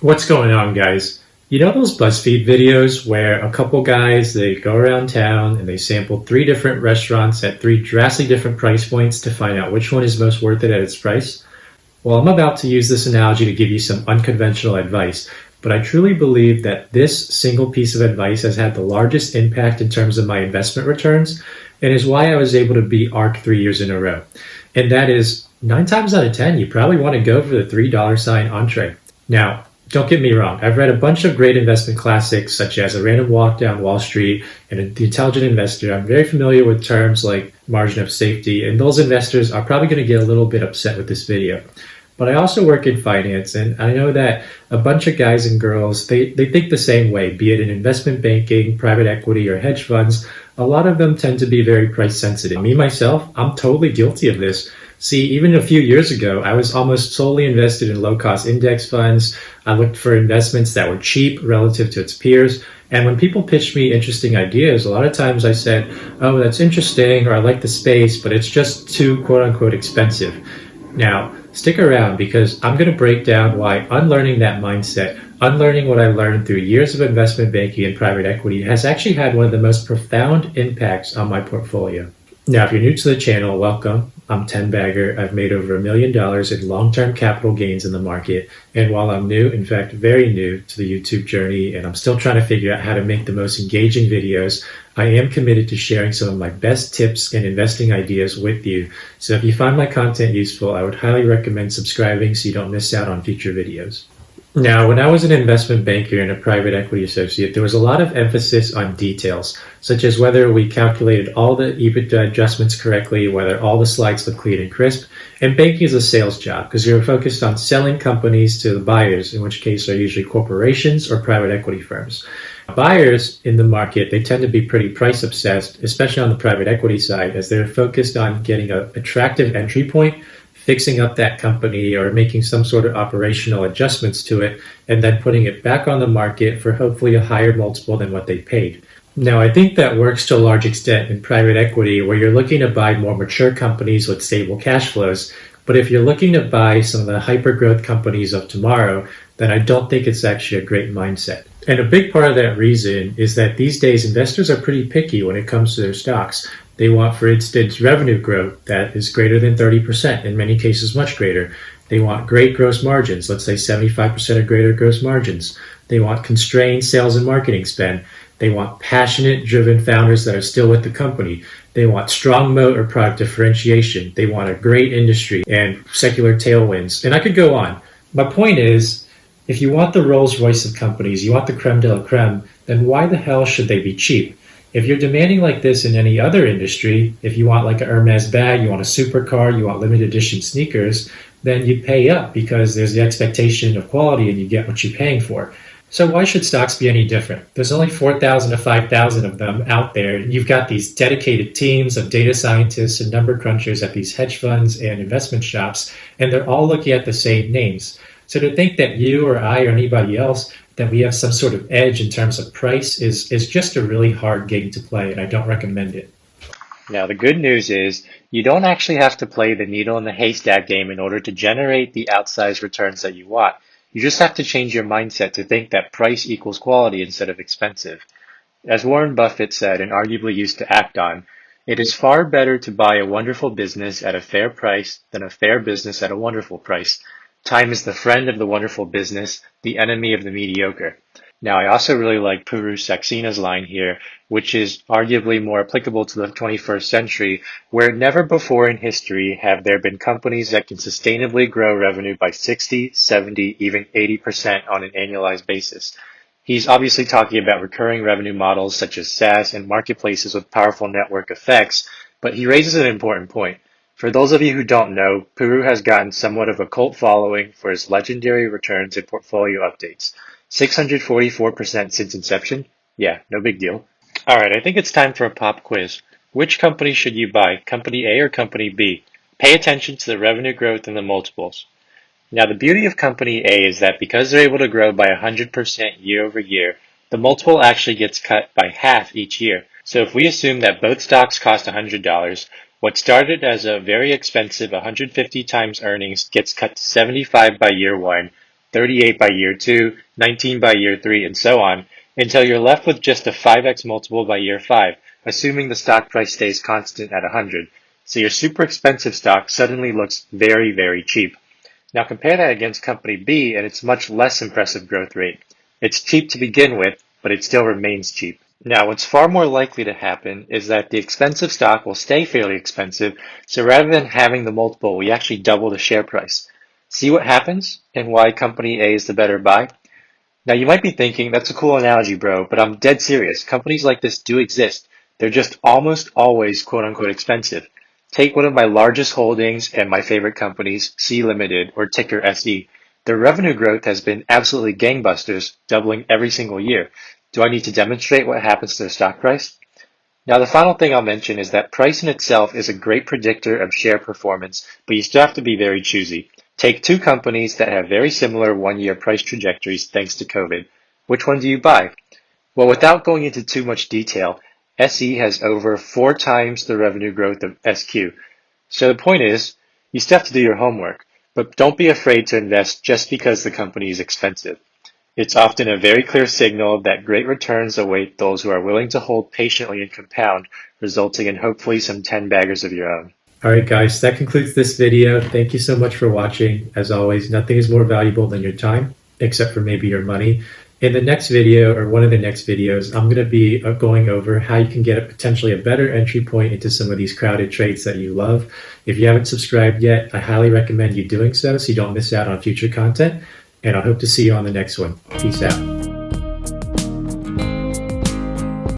What's going on, guys? You know those BuzzFeed videos where a couple guys they go around town and they sample three different restaurants at three drastically different price points to find out which one is most worth it at its price? Well, I'm about to use this analogy to give you some unconventional advice, but I truly believe that this single piece of advice has had the largest impact in terms of my investment returns and is why I was able to beat ARK 3 years in a row. And that is 9 times out of 10, you probably want to go for the $3 sign entree. Now, don't get me wrong, I've read a bunch of great investment classics such as A Random Walk Down Wall Street and The Intelligent Investor. I'm very familiar with terms like margin of safety, and those investors are probably going to get a little bit upset with this video. But I also work in finance, and I know that a bunch of guys and girls, they think the same way, be it in investment banking, private equity, or hedge funds. A lot of them tend to be very price sensitive. Me, myself, I'm totally guilty of this. See, even a few years ago, I was almost solely invested in low-cost index funds. I looked for investments that were cheap relative to its peers. And when people pitched me interesting ideas, a lot of times I said, oh, that's interesting, or I like the space, but it's just too quote-unquote expensive. Now, stick around because I'm going to break down why unlearning that mindset, unlearning what I learned through years of investment banking and private equity has actually had one of the most profound impacts on my portfolio. Now, if you're new to the channel, welcome. I'm Ten Bagger. I've made over $1 million in long-term capital gains in the market. And while I'm new, in fact, very new to the YouTube journey, and I'm still trying to figure out how to make the most engaging videos, I am committed to sharing some of my best tips and investing ideas with you. So if you find my content useful, I would highly recommend subscribing so you don't miss out on future videos. Now, when I was an investment banker and a private equity associate, there was a lot of emphasis on details, such as whether we calculated all the EBITDA adjustments correctly, whether all the slides look clean and crisp. And banking is a sales job because you're focused on selling companies to the buyers, in which case are usually corporations or private equity firms. Buyers in the market, they tend to be pretty price obsessed, especially on the private equity side, as they're focused on getting an attractive entry point, fixing up that company or making some sort of operational adjustments to it, and then putting it back on the market for hopefully a higher multiple than what they paid. Now, I think that works to a large extent in private equity where you're looking to buy more mature companies with stable cash flows. But if you're looking to buy some of the hyper growth companies of tomorrow, then I don't think it's actually a great mindset. And a big part of that reason is that these days investors are pretty picky when it comes to their stocks. They want, for instance, revenue growth that is greater than 30%, in many cases much greater. They want great gross margins, let's say 75% or greater gross margins. They want constrained sales and marketing spend. They want passionate, driven founders that are still with the company. They want strong moat or product differentiation. They want a great industry and secular tailwinds. And I could go on. My point is, if you want the Rolls Royce of companies, you want the creme de la creme, then why the hell should they be cheap? If you're demanding like this in any other industry, if you want like a Hermes bag, you want a supercar, you want limited edition sneakers, then you pay up because there's the expectation of quality and you get what you're paying for. So why should stocks be any different? There's only 4,000 to 5,000 of them out there. You've got these dedicated teams of data scientists and number crunchers at these hedge funds and investment shops, and they're all looking at the same names. So to think that you or I or anybody else that we have some sort of edge in terms of price is just a really hard game to play, and I don't recommend it. Now, the good news is you don't actually have to play the needle in the haystack game in order to generate the outsized returns that you want. You just have to change your mindset to think that price equals quality instead of expensive. As Warren Buffett said and arguably used to act on, it is far better to buy a wonderful business at a fair price than a fair business at a wonderful price. Time is the friend of the wonderful business, the enemy of the mediocre. Now, I also really like Puru Saxena's line here, which is arguably more applicable to the 21st century, where never before in history have there been companies that can sustainably grow revenue by 60, 70, even 80% on an annualized basis. He's obviously talking about recurring revenue models such as SaaS and marketplaces with powerful network effects, but he raises an important point. For those of you who don't know, Puru has gotten somewhat of a cult following for his legendary returns and portfolio updates. 644% since inception? Yeah, no big deal. Alright, I think it's time for a pop quiz. Which company should you buy, company A or company B? Pay attention to the revenue growth and the multiples. Now, the beauty of company A is that because they're able to grow by 100% year over year, the multiple actually gets cut by half each year. So if we assume that both stocks cost $100, what started as a very expensive 150 times earnings gets cut to 75 by year one, 38 by year 2, 19 by year 3, and so on, until you're left with just a 5x multiple by year 5, assuming the stock price stays constant at 100. So your super expensive stock suddenly looks very, very cheap. Now compare that against company B and its much less impressive growth rate. It's cheap to begin with, but it still remains cheap. Now, what's far more likely to happen is that the expensive stock will stay fairly expensive, so rather than having the multiple, we actually double the share price. See what happens and why company A is the better buy? Now, you might be thinking, that's a cool analogy, bro, but I'm dead serious. Companies like this do exist. They're just almost always quote unquote expensive. Take one of my largest holdings and my favorite companies, C Limited or ticker SE. Their revenue growth has been absolutely gangbusters, doubling every single year. Do I need to demonstrate what happens to their stock price? Now, the final thing I'll mention is that price in itself is a great predictor of share performance, but you still have to be very choosy. Take two companies that have very similar one-year price trajectories thanks to COVID. Which one do you buy? Well, without going into too much detail, SE has over 4 times the revenue growth of SQ. So the point is, you still have to do your homework, but don't be afraid to invest just because the company is expensive. It's often a very clear signal that great returns await those who are willing to hold patiently and compound, resulting in hopefully some 10 baggers of your own. All right, guys, that concludes this video. Thank you so much for watching. As always, nothing is more valuable than your time, except for maybe your money. In the next video, or one of the next videos, I'm going to be going over how you can get potentially a better entry point into some of these crowded trades that you love. If you haven't subscribed yet, I highly recommend you doing so you don't miss out on future content. And I hope to see you on the next one. Peace out.